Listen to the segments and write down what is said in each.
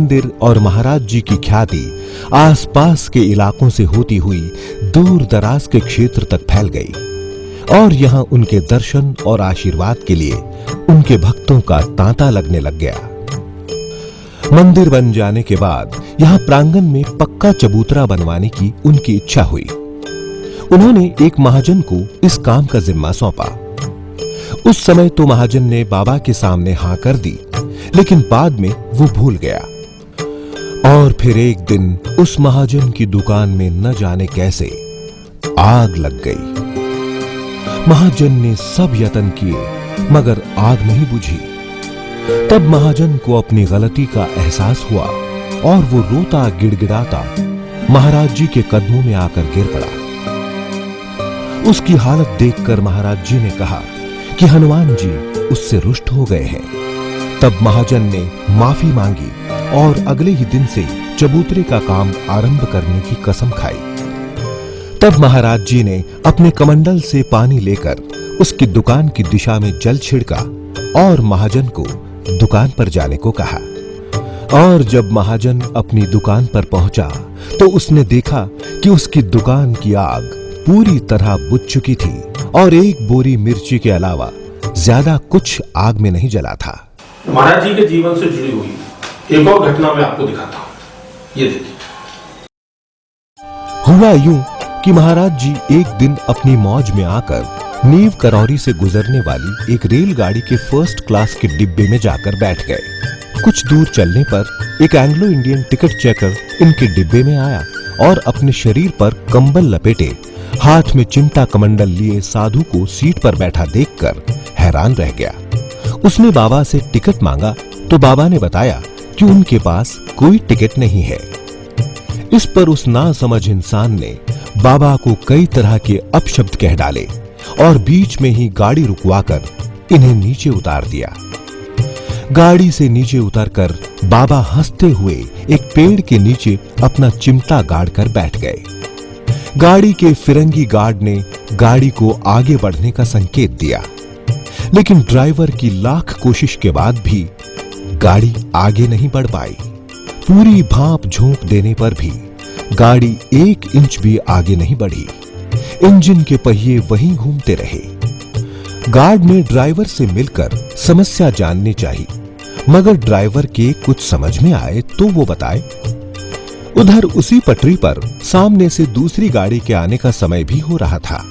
मंदिर और महाराज जी की ख्याति आसपास के इलाकों से होती हुई दूर दराज के क्षेत्र तक फैल गई और यहां उनके दर्शन और आशीर्वाद के लिए उनके भक्तों का तांता लगने लग गया। मंदिर बन जाने के बाद यहां प्रांगण में पक्का चबूतरा बनवाने की उनकी इच्छा हुई। उन्होंने एक महाजन को इस काम का जिम्मा सौंपा। उस समय तो महाजन ने बाबा के सामने हां कर दी, लेकिन बाद में वो भूल गया। और फिर एक दिन उस महाजन की दुकान में न जाने कैसे आग लग गई। महाजन ने सब यत्न किए मगर आग नहीं बुझी। तब महाजन को अपनी गलती का एहसास हुआ और वो रोता गिड़गिड़ाता महाराज जी के कदमों में आकर गिर पड़ा। उसकी हालत देखकर महाराज जी ने कहा कि हनुमान जी उससे रुष्ट हो गए हैं। तब महाजन ने माफी मांगी और अगले ही दिन से चबूतरे का काम आरंभ करने की कसम खाई। तब महाराज जी ने अपने कमंडल से पानी लेकर उसकी दुकान की दिशा में जल छिड़का और महाजन को दुकान पर जाने को कहा। और जब महाजन अपनी दुकान पर पहुंचा तो उसने देखा कि उसकी दुकान की आग पूरी तरह बुझ चुकी थी और एक बोरी मिर्ची के अलावा ज्यादा कुछ आग में नहीं जला था। महाराज जी के जीवन से जुड़ी हुई एक और घटना मैं आपको दिखाता हूं। ये देखिए। हुआ यूं कि महाराज जी एक दिन अपनी मौज में आकर नीव करौरी से गुजरने वाली एक रेलगाड़ी के फर्स्ट क्लास के डिब्बे में जाकर बैठ गए। कुछ दूर चलने पर एक एंग्लो इंडियन टिकट चेकर इनके डिब्बे में आया और अपने शरीर पर कंबल लपेटे हाथ में चिमटा कमंडल लिए साधु को सीट पर बैठा देखकर हैरान रह गया। उसने बाबा से टिकट मांगा तो बाबा ने बताया कि उनके पास कोई टिकट नहीं है। इस पर उस नासमझ इंसान ने बाबा को कई तरह के अपशब्द कह डाले और बीच में ही गाड़ी रुकवाकर इन्हें नीचे उतार दिया। गाड़ी से नीचे उतरकर बाबा हंसते हुए एक पेड़ के नीचे अपना चिमटा गाड़कर बैठ गए। गाड़ी के फिरंगी गार्ड ने गाड़ी को आगे बढ़ने का संकेत दिया, लेकिन ड्राइवर की लाख कोशिश के बाद भी गाड़ी आगे नहीं बढ़ पाई। पूरी भांप झोंक देने पर भी गाड़ी 1 इंच भी आगे नहीं बढ़ी। इंजन के पहिए वहीं घूमते रहे। गार्ड ने ड्राइवर से मिलकर समस्या जाननी चाहिए, मगर ड्राइवर के कुछ समझ में आए तो वो बताए। उधर उसी पटरी पर सामने से दूसरी गाड़ी के आने का समय भी हो रहा था।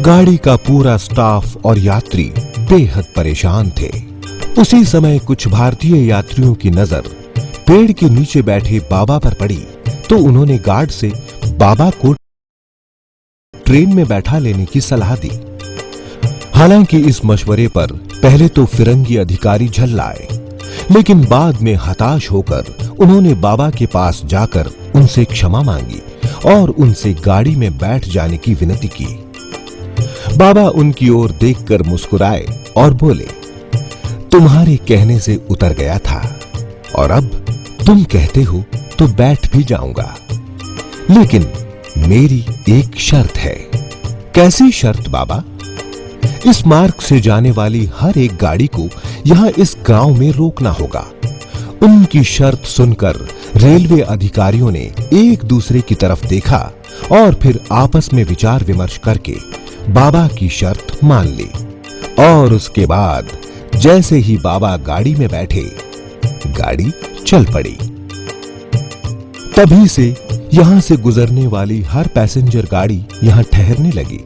गाड़ी का पूरा स्टाफ और यात्री बेहद परेशान थे। उसी समय कुछ भारतीय यात्रियों की नजर पेड़ के नीचे बैठे बाबा पर पड़ी तो उन्होंने गार्ड से बाबा को ट्रेन में बैठा लेने की सलाह दी। हालांकि इस मशवरे पर पहले तो फिरंगी अधिकारी झल्लाए, लेकिन बाद में हताश होकर उन्होंने बाबा के पास जाकर उनसे क्षमा मांगी और उनसे गाड़ी में बैठ जाने की विनती की। बाबा उनकी ओर देखकर मुस्कुराए और बोले, तुम्हारे कहने से उतर गया था और अब तुम कहते हो तो बैठ भी जाऊंगा, लेकिन मेरी एक शर्त है। कैसी शर्त बाबा? इस मार्ग से जाने वाली हर एक गाड़ी को यहां इस गांव में रोकना होगा। उनकी शर्त सुनकर रेलवे अधिकारियों ने एक दूसरे की तरफ देखा और फिर आपस में विचार विमर्श करके बाबा की शर्त मान ली। और उसके बाद जैसे ही बाबा गाड़ी में बैठे, गाड़ी चल पड़ी। तभी से यहां से गुजरने वाली हर पैसेंजर गाड़ी यहां ठहरने लगी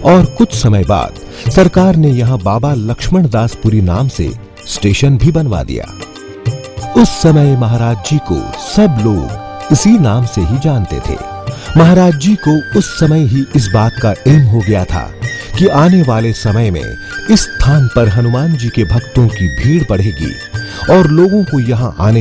और कुछ समय बाद सरकार ने यहां बाबा लक्ष्मण दासपुरी नाम से स्टेशन भी बनवा दिया। उस समय महाराज जी को सब लोग इसी नाम से ही जानते थे। महाराज जी को उस समय ही इस बात का इल्म हो गया था कि आने वाले समय में इस स्थान पर हनुमान जी के भक्तों की भीड़ बढ़ेगी और लोगों को यहां आने